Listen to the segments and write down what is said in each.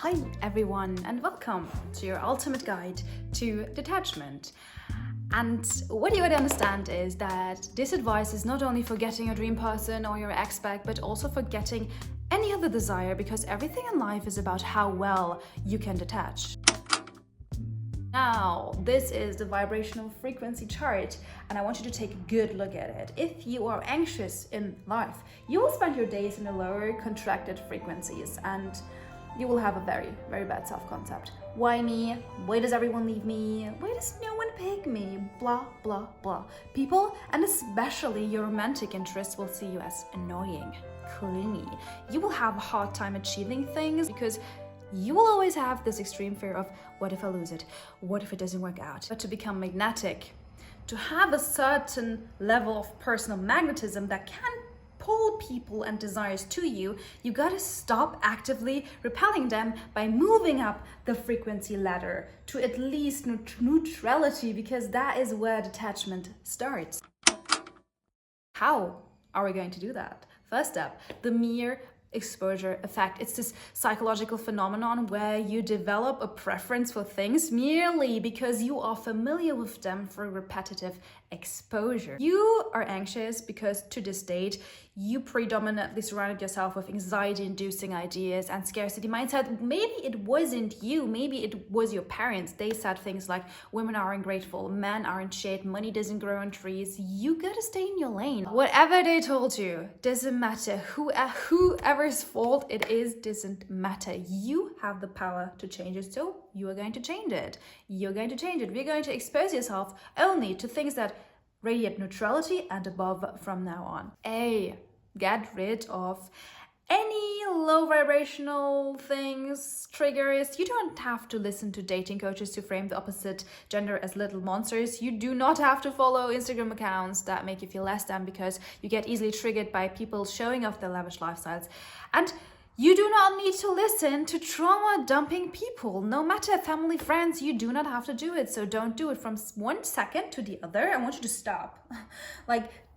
Hi everyone, and welcome to your ultimate guide to detachment. And what you gotta understand is that this advice is not only for getting your dream person or your ex-back, but also for getting any other desire, because everything in life is about how well you can detach. Now, this is the vibrational frequency chart, and I want you to take a good look at it. If you are anxious in life, you will spend your days in the lower contracted frequencies, and you will have a very, very bad self-concept. Why me? Why does everyone leave me? Why does no one pick me? Blah, blah, blah. People, and especially your romantic interests, will see you as annoying, clingy. You will have a hard time achieving things because you will always have this extreme fear of, what if I lose it? What if it doesn't work out? But to become magnetic, to have a certain level of personal magnetism that can pull people and desires to you, you gotta stop actively repelling them by moving up the frequency ladder to at least neutrality, because that is where detachment starts. How are we going to do that? First step, the mere exposure effect. It's this psychological phenomenon where you develop a preference for things merely because you are familiar with them through repetitive exposure. You are anxious because to this date, you predominantly surrounded yourself with anxiety-inducing ideas and scarcity mindset. Maybe it wasn't you, maybe it was your parents. They said things like, women are ungrateful, men aren't shit, money doesn't grow on trees. You gotta stay in your lane. Whatever they told you, doesn't matter. Whoever's fault it is, doesn't matter. You have the power to change it, so you are going to change it. You're going to change it. We're going to expose yourself only to things that radiate neutrality and above from now on. Get rid of any low vibrational things, triggers. You don't have to listen to dating coaches to frame the opposite gender as little monsters. You do not have to follow Instagram accounts that make you feel less than because you get easily triggered by people showing off their lavish lifestyles. And you do not need to listen to trauma dumping people. No matter family, friends, you do not have to do it. So don't do it. From 1 second to the other, I want you to stop.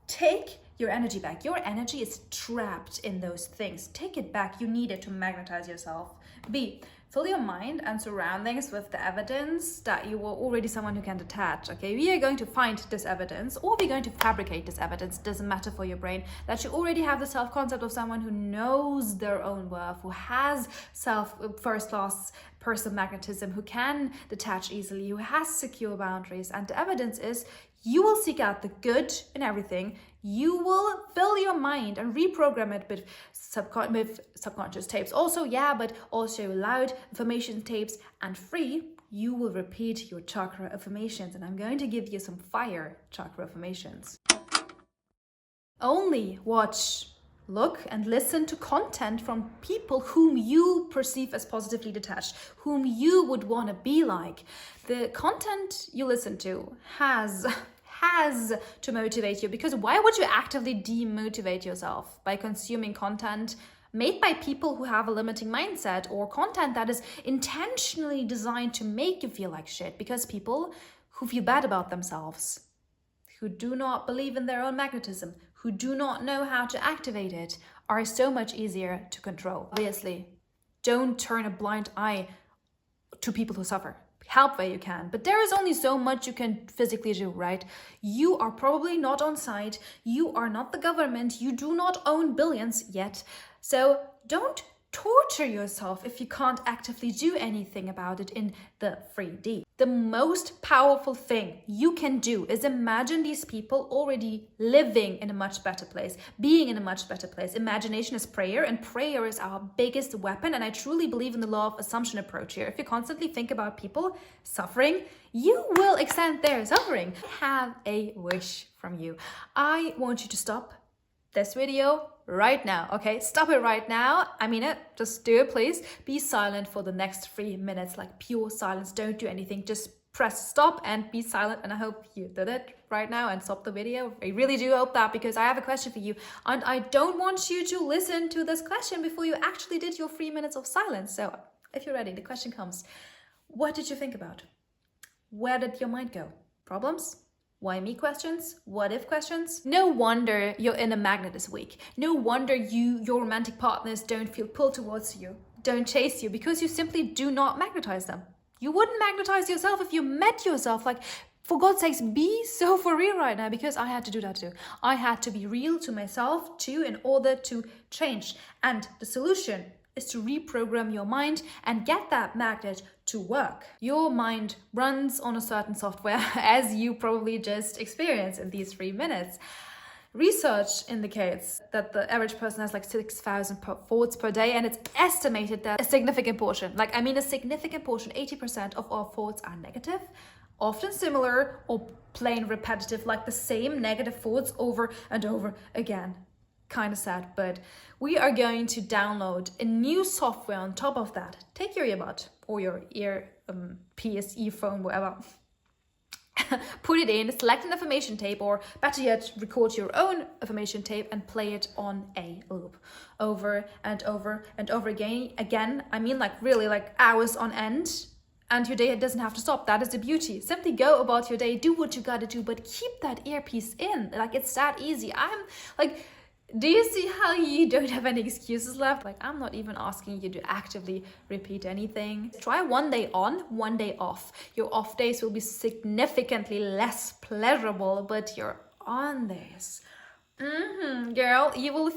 Take your energy back. Your energy is trapped in those things. Take it back. You need it to magnetize yourself. B, fill your mind and surroundings with the evidence that you are already someone who can detach. Okay, we are going to find this evidence, or we're going to fabricate this evidence. It doesn't matter for your brain, that you already have the self-concept of someone who knows their own worth, who has first-class personal magnetism, who can detach easily, who has secure boundaries. And the evidence is you will seek out the good in everything. You will fill your mind and reprogram it with subconscious tapes. Also, but also loud affirmation tapes. And free, you will repeat your chakra affirmations. And I'm going to give you some fire chakra affirmations. Only watch, look and listen to content from people whom you perceive as positively detached, whom you would want to be like. The content you listen to has to motivate you, because why would you actively demotivate yourself by consuming content made by people who have a limiting mindset, or content that is intentionally designed to make you feel like shit? Because people who feel bad about themselves, who do not believe in their own magnetism, who do not know how to activate it, are so much easier to control. Obviously, don't turn a blind eye to people who suffer. Help where you can, but there is only so much you can physically do, right? You are probably not on site. You are not the government. You do not own billions yet. So don't torture yourself if you can't actively do anything about it in the 3D. The most powerful thing you can do is imagine these people already living in a much better place, being in a much better place. Imagination is prayer, and prayer is our biggest weapon. And I truly believe in the law of assumption approach here. If you constantly think about people suffering, you will extend their suffering. I have a wish from you. I want you to stop this video right now, okay? Stop it right now. I mean it. Just do it, please. Be silent for the next 3 minutes, like pure silence. Don't do anything. Just press stop and be silent. And I hope you did it right now and stop the video. I really do hope that, because I have a question for you. And I don't want you to listen to this question before you actually did your 3 minutes of silence. So if you're ready, the question comes. What did you think about? Where did your mind go? Problems? Why me questions? What if questions? No wonder your inner magnet is weak. No wonder your romantic partners don't feel pulled towards you. don't chase you because you simply do not magnetize them. You wouldn't magnetize yourself if you met yourself. Like, for God's sakes, be so for real right now, because I had to do that too. I had to be real to myself too in order to change. And the solution is to reprogram your mind and get that magnet to work. Your mind runs on a certain software, as you probably just experienced in these 3 minutes. Research indicates that the average person has like 6,000 thoughts per day, and it's estimated that a significant portion, 80% of our thoughts are negative, often similar or plain repetitive, like the same negative thoughts over and over again. Kind of sad, but we are going to download a new software on top of that. Take your earbud or your PSE phone, whatever. Put it in, select an affirmation tape, or better yet, record your own affirmation tape and play it on a loop over and over and over again. I mean, like really like hours on end. And your day doesn't have to stop. That is the beauty. Simply go about your day, do what you gotta do, but keep that earpiece in. Like, it's that easy. I'm like, do you see how you don't have any excuses left? Like, I'm not even asking you to actively repeat anything. Try 1 day on, 1 day off. Your off days will be significantly less pleasurable, but your on days, girl, you will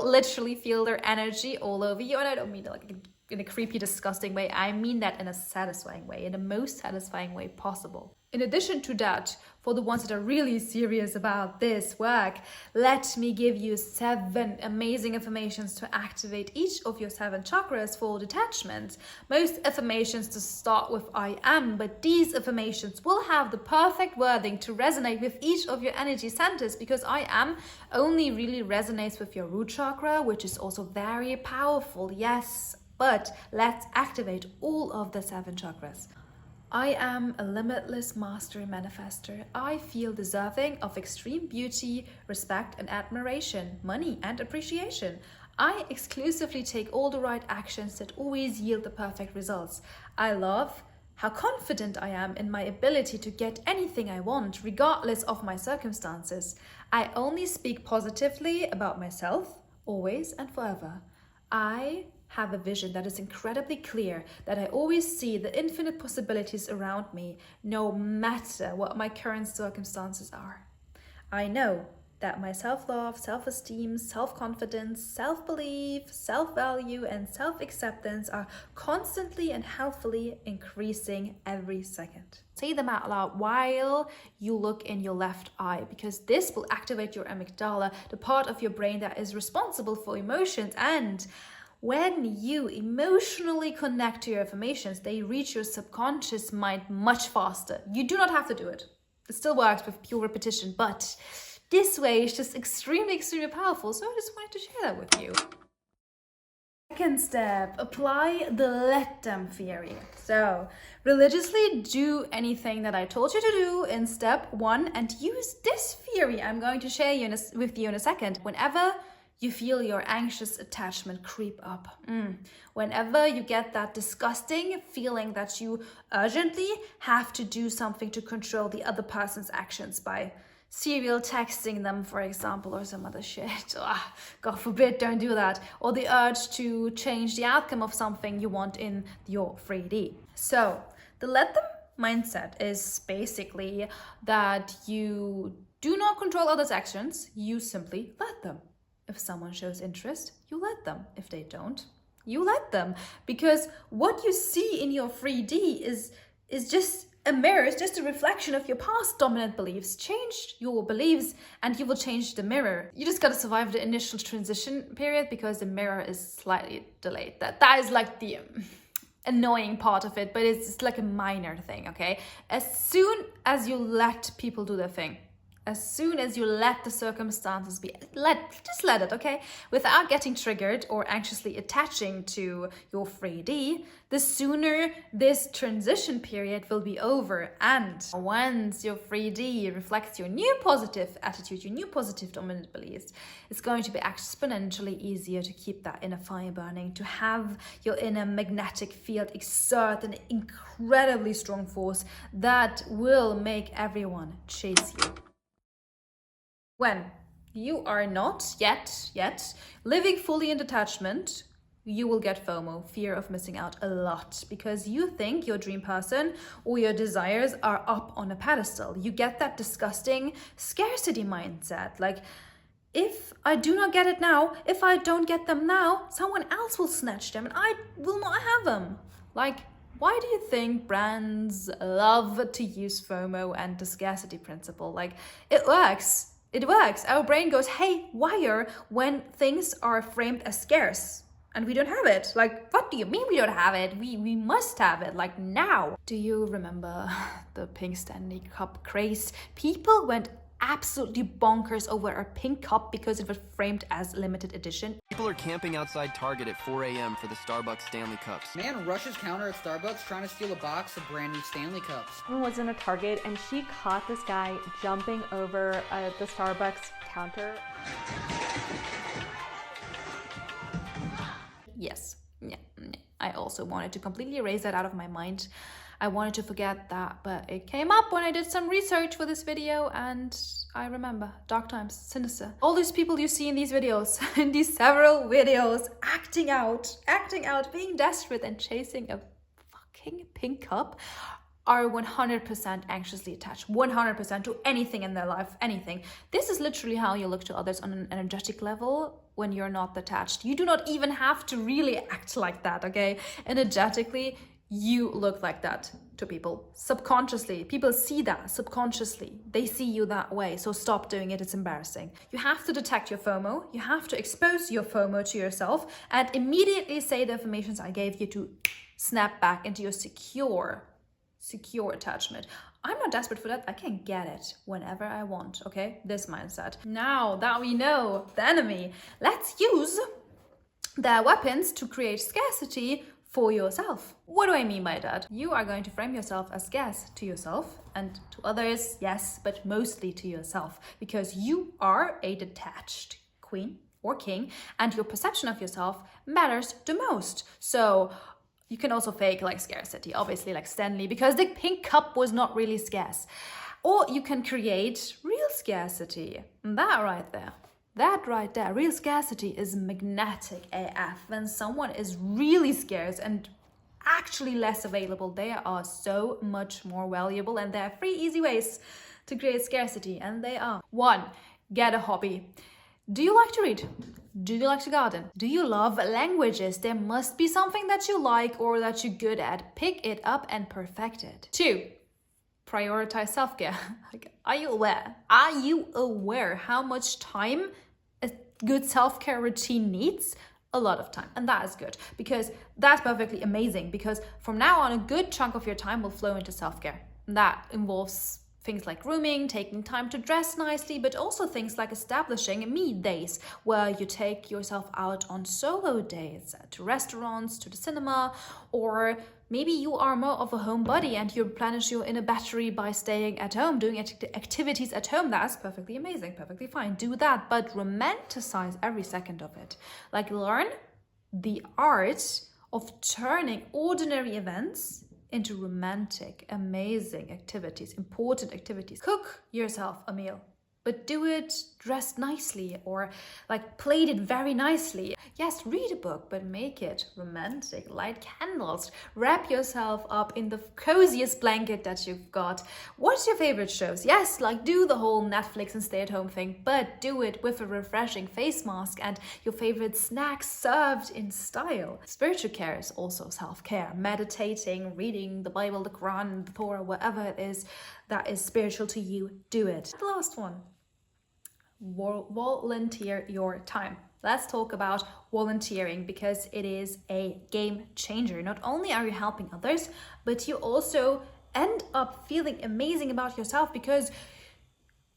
literally feel their energy all over you. And I don't mean like in a creepy, disgusting way. I mean that in a satisfying way, in the most satisfying way possible. In addition to that, for the ones that are really serious about this work, let me give you 7 amazing affirmations to activate each of your 7 chakras for detachment. Most affirmations to start with I am, but these affirmations will have the perfect wording to resonate with each of your energy centers, because I am only really resonates with your root chakra, which is also very powerful, yes, but let's activate all of the 7 chakras. I am a limitless master manifester. I feel deserving of extreme beauty, respect and admiration, money and appreciation. I exclusively take all the right actions that always yield the perfect results. I love how confident I am in my ability to get anything I want, regardless of my circumstances. I only speak positively about myself, always and forever. I have a vision that is incredibly clear, that I always see the infinite possibilities around me, no matter what my current circumstances are. I know that my self-love, self-esteem, self-confidence, self-belief, self-value, and self-acceptance are constantly and healthily increasing every second. Say them out loud while you look in your left eye, because this will activate your amygdala, the part of your brain that is responsible for emotions. And when you emotionally connect to your affirmations, they reach your subconscious mind much faster. You do not have to do it. It still works with pure repetition, but this way is just extremely, extremely powerful. So I just wanted to share that with you. Second step, apply the let them theory. So religiously do anything that I told you to do in step 1 and use this theory I'm going to share with you in a second. Whenever you feel your anxious attachment creep up, whenever you get that disgusting feeling that you urgently have to do something to control the other person's actions by serial texting them, for example, or some other shit. God forbid, don't do that. Or the urge to change the outcome of something you want in your 3D. So the let them mindset is basically that you do not control others' actions, you simply let them. If someone shows interest, you let them. If they don't, you let them. Because what you see in your 3D is just a mirror, it's just a reflection of your past dominant beliefs. Change your beliefs and you will change the mirror. You just gotta survive the initial transition period because the mirror is slightly delayed. That is like the annoying part of it, but it's like a minor thing, okay? As soon as you let people do their thing, as soon as you let the circumstances be, just let it, okay? Without getting triggered or anxiously attaching to your 3D, the sooner this transition period will be over. And once your 3D reflects your new positive attitude, your new positive dominant beliefs, it's going to be exponentially easier to keep that inner fire burning, to have your inner magnetic field exert an incredibly strong force that will make everyone chase you. When you are not yet living fully in detachment, you will get FOMO, fear of missing out, a lot, because you think your dream person or your desires are up on a pedestal. You get that disgusting scarcity mindset. Like, if I do not get it now, if I don't get them now, someone else will snatch them and I will not have them. Like, why do you think brands love to use FOMO and the scarcity principle? Like, it works. It works. Our brain goes haywire when things are framed as scarce. And we don't have it. Like, what do you mean we don't have it? We must have it, like, now. Do you remember the pink Stanley cup craze? People went absolutely bonkers over a pink cup because it was framed as limited edition. People are camping outside Target at 4 a.m. for the Starbucks Stanley Cups. Man rushes counter at Starbucks trying to steal a box of brand new Stanley Cups. Someone was in a Target and she caught this guy jumping over the Starbucks counter. Yes, yeah. I also wanted to completely erase that out of my mind. I wanted to forget that, but it came up when I did some research for this video, and I remember dark times, sinister. All these people you see in these videos, in these several videos, acting out, being desperate and chasing a fucking pink cup, are 100% anxiously attached, 100% to anything in their life, anything. This is literally how you look to others on an energetic level when you're not attached. You do not even have to really act like that, okay? Energetically, you look like that to people. Subconsciously, people see that subconsciously. They see you that way, so stop doing it, it's embarrassing. You have to detect your FOMO, you have to expose your FOMO to yourself, and immediately say the affirmations I gave you to snap back into your secure attachment. I'm not desperate for that. I can get it whenever I want, okay? This mindset. Now that we know the enemy, let's use their weapons to create scarcity for yourself. What do I mean by that? You are going to frame yourself as scarce to yourself and to others, yes, but mostly to yourself, because you are a detached queen or king and your perception of yourself matters the most. So you can also fake like scarcity, obviously, like Stanley, because the pink cup was not really scarce. Or you can create real scarcity. That right there, real scarcity is magnetic AF. When someone is really scarce and actually less available, they are so much more valuable, and there are 3 easy ways to create scarcity, and they are: 1, get a hobby. Do you like to read? Do you like to garden? Do you love languages? There must be something that you like or that you're good at. Pick it up and perfect it. 2, prioritize self-care. Like, are you aware how much time a good self-care routine needs? A lot of time. And that is good, because that's perfectly amazing, because from now on a good chunk of your time will flow into self-care. That involves things like grooming, taking time to dress nicely, but also things like establishing me days, where you take yourself out on solo dates, to restaurants, to the cinema, or maybe you are more of a homebody and you replenish your inner battery by staying at home, doing activities at home. That's perfectly amazing, perfectly fine. Do that, but romanticize every second of it. Like, learn the art of turning ordinary events into romantic, amazing activities, important activities. Cook yourself a meal, but do it dressed nicely, or like plate it very nicely. Yes, read a book, but make it romantic. Light candles, wrap yourself up in the coziest blanket that you've got. Watch your favorite shows. Yes, like do the whole Netflix and stay-at-home thing, but do it with a refreshing face mask and your favorite snacks served in style. Spiritual care is also self-care. Meditating, reading the Bible, the Quran, the Torah, whatever it is that is spiritual to you, do it. The last one. Volunteer your time. Let's talk about volunteering, because it is a game changer. Not only are you helping others, but you also end up feeling amazing about yourself, because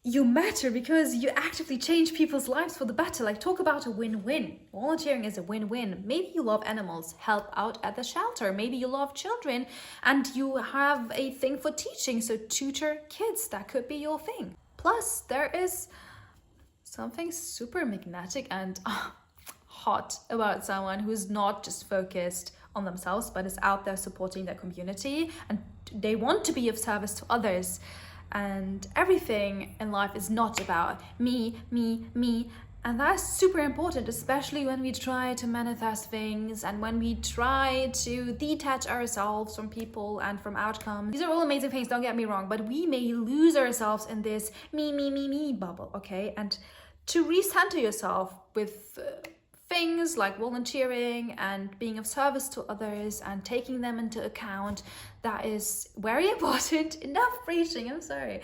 you matter, because you actively change people's lives for the better. Like, talk about a win-win. Volunteering is a win-win. Maybe you love animals, help out at the shelter. Maybe you love children and you have a thing for teaching, so tutor kids. That could be your thing. Plus, there is something super magnetic and hot about someone who's not just focused on themselves, but is out there supporting their community, and they want to be of service to others. And everything in life is not about me, And that's super important, especially when we try to manifest things and when we try to detach ourselves from people and from outcomes. These are all amazing things, don't get me wrong, but we may lose ourselves in this me bubble, okay? And to recenter yourself with things like volunteering and being of service to others and taking them into account, that is very important. Enough preaching, I'm sorry.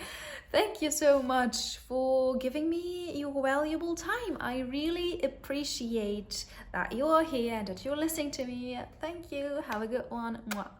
Thank you so much for giving me your valuable time. I really appreciate that you are here and that you're listening to me. Thank you. Have a good one. Mwah.